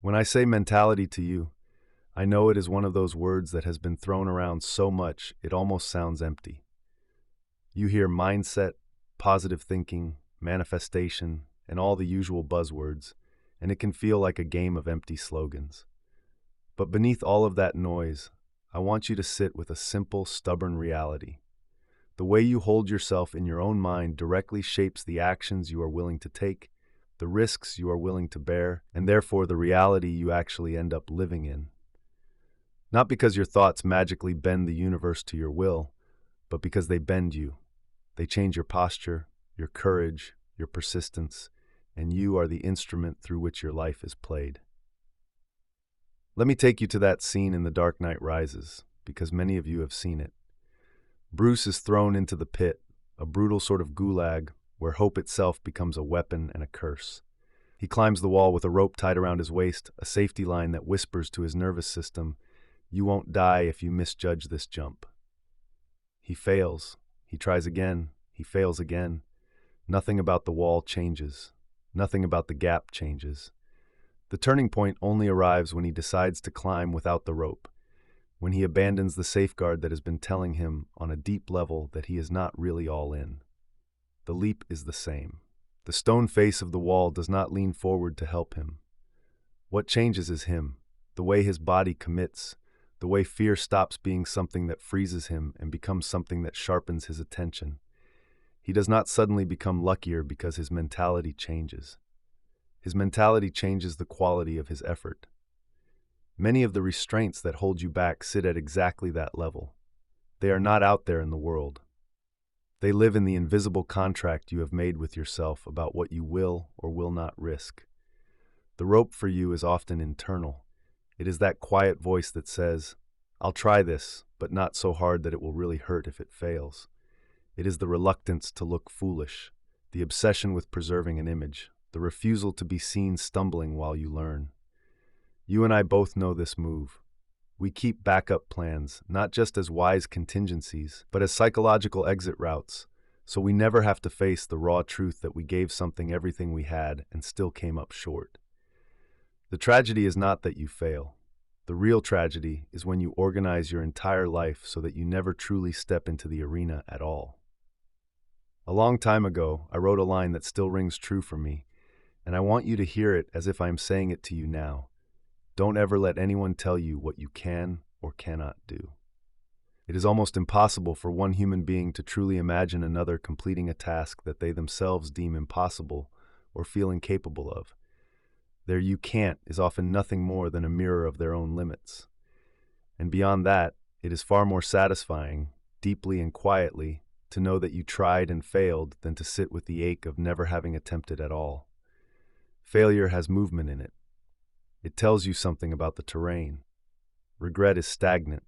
When I say mentality to you, I know it is one of those words that has been thrown around so much it almost sounds empty. You hear mindset, positive thinking, manifestation, and all the usual buzzwords, and it can feel like a game of empty slogans. But beneath all of that noise, I want you to sit with a simple, stubborn reality. The way you hold yourself in your own mind directly shapes the actions you are willing to take, the risks you are willing to bear, and therefore the reality you actually end up living in. Not because your thoughts magically bend the universe to your will, but because they bend you. They change your posture, your courage, your persistence, and you are the instrument through which your life is played. Let me take you to that scene in The Dark Knight Rises, because many of you have seen it. Bruce is thrown into the pit, a brutal sort of gulag where hope itself becomes a weapon and a curse. He climbs the wall with a rope tied around his waist, a safety line that whispers to his nervous system, "You won't die if you misjudge this jump." He fails. He tries again. He fails again. Nothing about the wall changes. Nothing about the gap changes. The turning point only arrives when he decides to climb without the rope, when he abandons the safeguard that has been telling him on a deep level that he is not really all in. The leap is the same. The stone face of the wall does not lean forward to help him. What changes is him, the way his body commits, the way fear stops being something that freezes him and becomes something that sharpens his attention. He does not suddenly become luckier because his mentality changes. His mentality changes the quality of his effort. Many of the restraints that hold you back sit at exactly that level. They are not out there in the world. They live in the invisible contract you have made with yourself about what you will or will not risk. The rope for you is often internal. It is that quiet voice that says, "I'll try this, but not so hard that it will really hurt if it fails." It is the reluctance to look foolish, the obsession with preserving an image, the refusal to be seen stumbling while you learn. You and I both know this move. We keep backup plans, not just as wise contingencies, but as psychological exit routes, so we never have to face the raw truth that we gave something everything we had and still came up short. The tragedy is not that you fail. The real tragedy is when you organize your entire life so that you never truly step into the arena at all. A long time ago, I wrote a line that still rings true for me, and I want you to hear it as if I am saying it to you now. Don't ever let anyone tell you what you can or cannot do. It is almost impossible for one human being to truly imagine another completing a task that they themselves deem impossible or feel incapable of. Their "you can't" is often nothing more than a mirror of their own limits. And beyond that, it is far more satisfying, deeply and quietly, to know that you tried and failed than to sit with the ache of never having attempted at all. Failure has movement in it. It tells you something about the terrain. Regret is stagnant.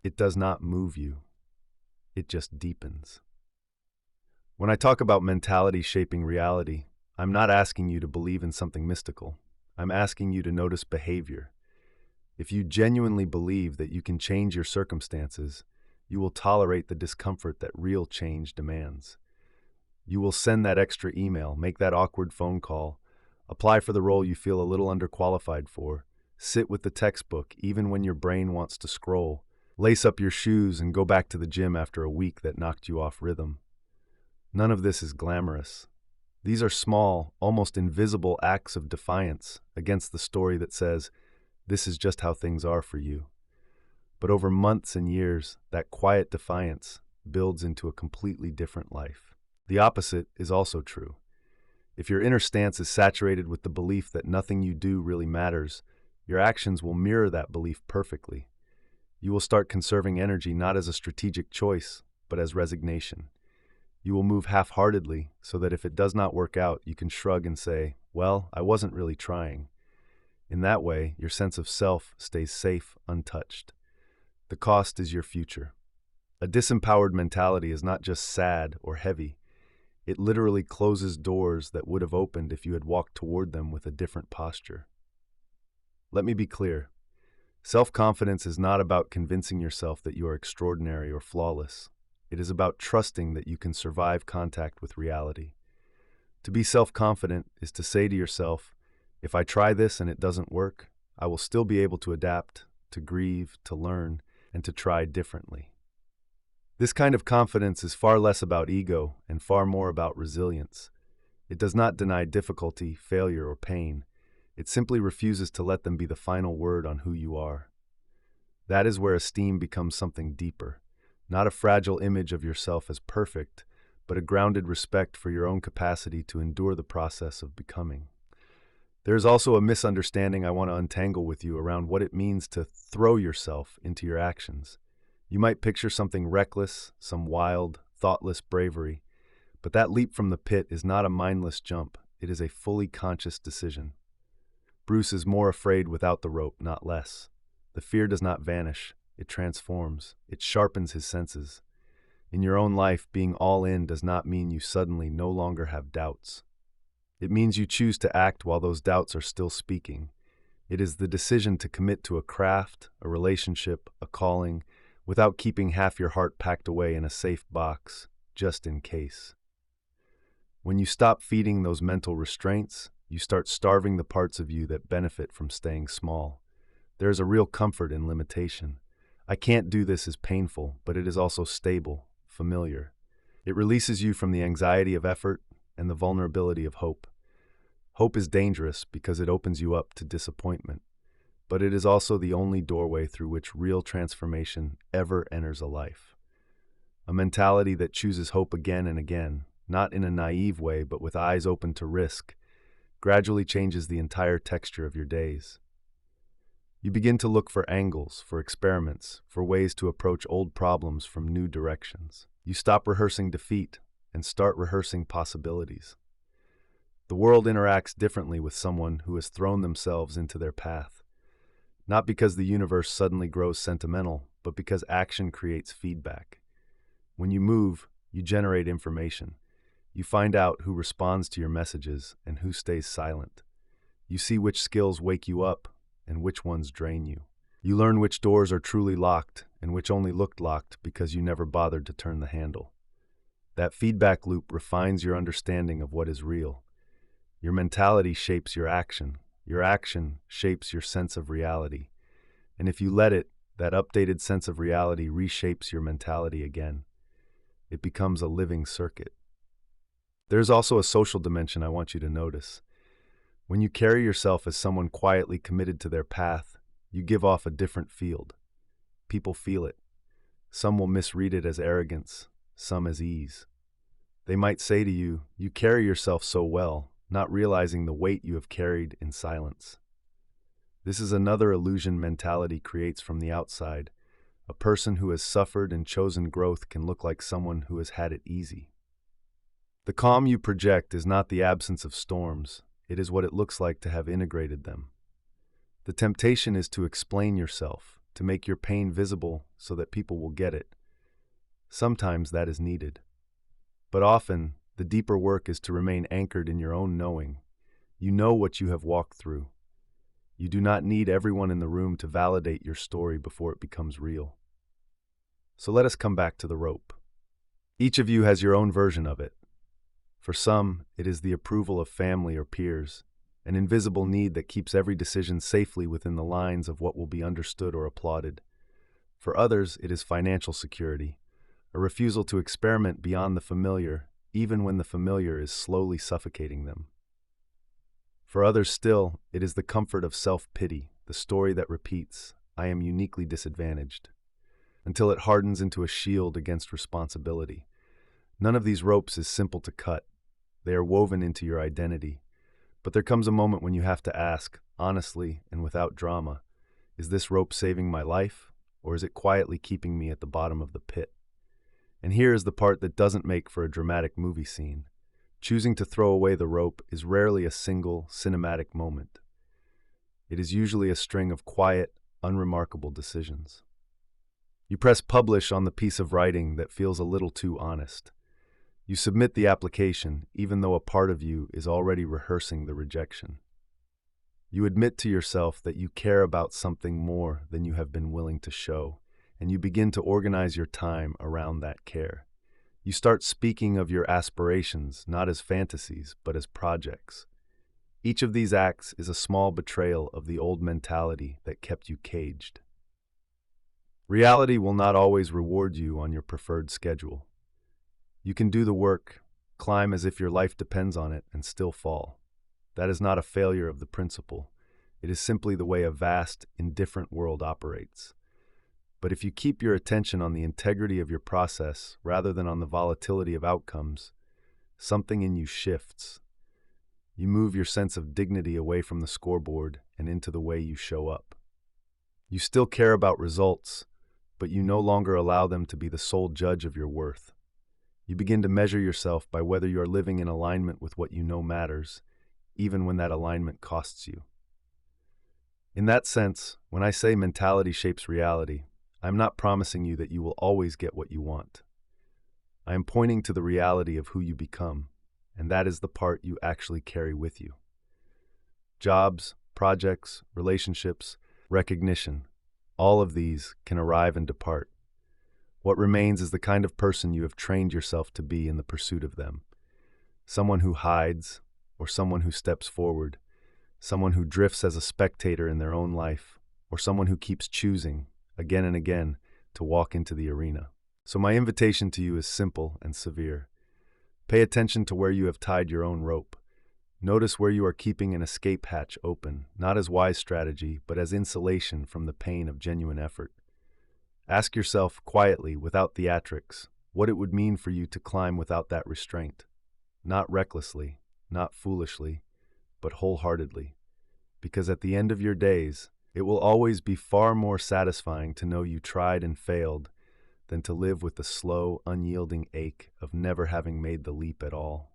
It does not move you. It just deepens. When I talk about mentality shaping reality, I'm not asking you to believe in something mystical. I'm asking you to notice behavior. If you genuinely believe that you can change your circumstances, you will tolerate the discomfort that real change demands. You will send that extra email, make that awkward phone call, apply for the role you feel a little underqualified for, sit with the textbook even when your brain wants to scroll, lace up your shoes and go back to the gym after a week that knocked you off rhythm. None of this is glamorous. These are small, almost invisible acts of defiance against the story that says, this is just how things are for you. But over months and years, that quiet defiance builds into a completely different life. The opposite is also true. If your inner stance is saturated with the belief that nothing you do really matters, your actions will mirror that belief perfectly. You will start conserving energy not as a strategic choice, but as resignation. You will move half-heartedly so that if it does not work out, you can shrug and say, "Well, I wasn't really trying." In that way, your sense of self stays safe, untouched. The cost is your future. A disempowered mentality is not just sad or heavy. It literally closes doors that would have opened if you had walked toward them with a different posture. Let me be clear. Self-confidence is not about convincing yourself that you are extraordinary or flawless. It is about trusting that you can survive contact with reality. To be self-confident is to say to yourself, If I try this and it doesn't work, I will still be able to adapt, to grieve, to learn, and to try differently. This kind of confidence is far less about ego and far more about resilience. It does not deny difficulty, failure, or pain. It simply refuses to let them be the final word on who you are. That is where esteem becomes something deeper, not a fragile image of yourself as perfect, but a grounded respect for your own capacity to endure the process of becoming. There is also a misunderstanding I want to untangle with you around what it means to throw yourself into your actions. You might picture something reckless, some wild, thoughtless bravery, but that leap from the pit is not a mindless jump, it is a fully conscious decision. Bruce is more afraid without the rope, not less. The fear does not vanish, it transforms, it sharpens his senses. In your own life, being all in does not mean you suddenly no longer have doubts. It means you choose to act while those doubts are still speaking. It is the decision to commit to a craft, a relationship, a calling, without keeping half your heart packed away in a safe box, just in case. When you stop feeding those mental restraints, you start starving the parts of you that benefit from staying small. There is a real comfort in limitation. I can't do this is painful, but it is also stable, familiar. It releases you from the anxiety of effort and the vulnerability of hope. Hope is dangerous because it opens you up to disappointment, but it is also the only doorway through which real transformation ever enters a life. A mentality that chooses hope again and again, not in a naive way but with eyes open to risk, gradually changes the entire texture of your days. You begin to look for angles, for experiments, for ways to approach old problems from new directions. You stop rehearsing defeat and start rehearsing possibilities. The world interacts differently with someone who has thrown themselves into their path, not because the universe suddenly grows sentimental, but because action creates feedback. When you move, you generate information. You find out who responds to your messages and who stays silent. You see which skills wake you up and which ones drain you. You learn which doors are truly locked and which only looked locked because you never bothered to turn the handle. That feedback loop refines your understanding of what is real. Your mentality shapes your action shapes your sense of reality. And if you let it, that updated sense of reality reshapes your mentality again. It becomes a living circuit. There's also a social dimension I want you to notice. When you carry yourself as someone quietly committed to their path, you give off a different field. People feel it. Some will misread it as arrogance, some as ease. They might say to you, "You carry yourself so well," not realizing the weight you have carried in silence. This is another illusion mentality creates from the outside. A person who has suffered and chosen growth can look like someone who has had it easy. The calm you project is not the absence of storms, it is what it looks like to have integrated them. The temptation is to explain yourself, to make your pain visible so that people will get it. Sometimes that is needed. But often, the deeper work is to remain anchored in your own knowing. You know what you have walked through. You do not need everyone in the room to validate your story before it becomes real. So let us come back to the rope. Each of you has your own version of it. For some, it is the approval of family or peers, an invisible need that keeps every decision safely within the lines of what will be understood or applauded. For others, it is financial security, a refusal to experiment beyond the familiar, even when the familiar is slowly suffocating them. For others still, it is the comfort of self-pity, the story that repeats, "I am uniquely disadvantaged," until it hardens into a shield against responsibility. None of these ropes is simple to cut. They are woven into your identity. But there comes a moment when you have to ask, honestly and without drama, is this rope saving my life, or is it quietly keeping me at the bottom of the pit? And here is the part that doesn't make for a dramatic movie scene. Choosing to throw away the rope is rarely a single, cinematic moment. It is usually a string of quiet, unremarkable decisions. You press publish on the piece of writing that feels a little too honest. You submit the application, even though a part of you is already rehearsing the rejection. You admit to yourself that you care about something more than you have been willing to show, and you begin to organize your time around that care. You start speaking of your aspirations not as fantasies, but as projects. Each of these acts is a small betrayal of the old mentality that kept you caged. Reality will not always reward you on your preferred schedule. You can do the work, climb as if your life depends on it, and still fall. That is not a failure of the principle. It is simply the way a vast, indifferent world operates. But if you keep your attention on the integrity of your process rather than on the volatility of outcomes, something in you shifts. You move your sense of dignity away from the scoreboard and into the way you show up. You still care about results, but you no longer allow them to be the sole judge of your worth. You begin to measure yourself by whether you are living in alignment with what you know matters, even when that alignment costs you. In that sense, when I say mentality shapes reality, I'm not promising you that you will always get what you want. I am pointing to the reality of who you become, and that is the part you actually carry with you. Jobs, projects, relationships, recognition, all of these can arrive and depart. What remains is the kind of person you have trained yourself to be in the pursuit of them. Someone who hides, or someone who steps forward, someone who drifts as a spectator in their own life, or someone who keeps choosing, again and again, to walk into the arena. So my invitation to you is simple and severe. Pay attention to where you have tied your own rope. Notice where you are keeping an escape hatch open, not as wise strategy, but as insulation from the pain of genuine effort. Ask yourself quietly, without theatrics, what it would mean for you to climb without that restraint. Not recklessly, not foolishly, but wholeheartedly. Because at the end of your days, it will always be far more satisfying to know you tried and failed than to live with the slow, unyielding ache of never having made the leap at all.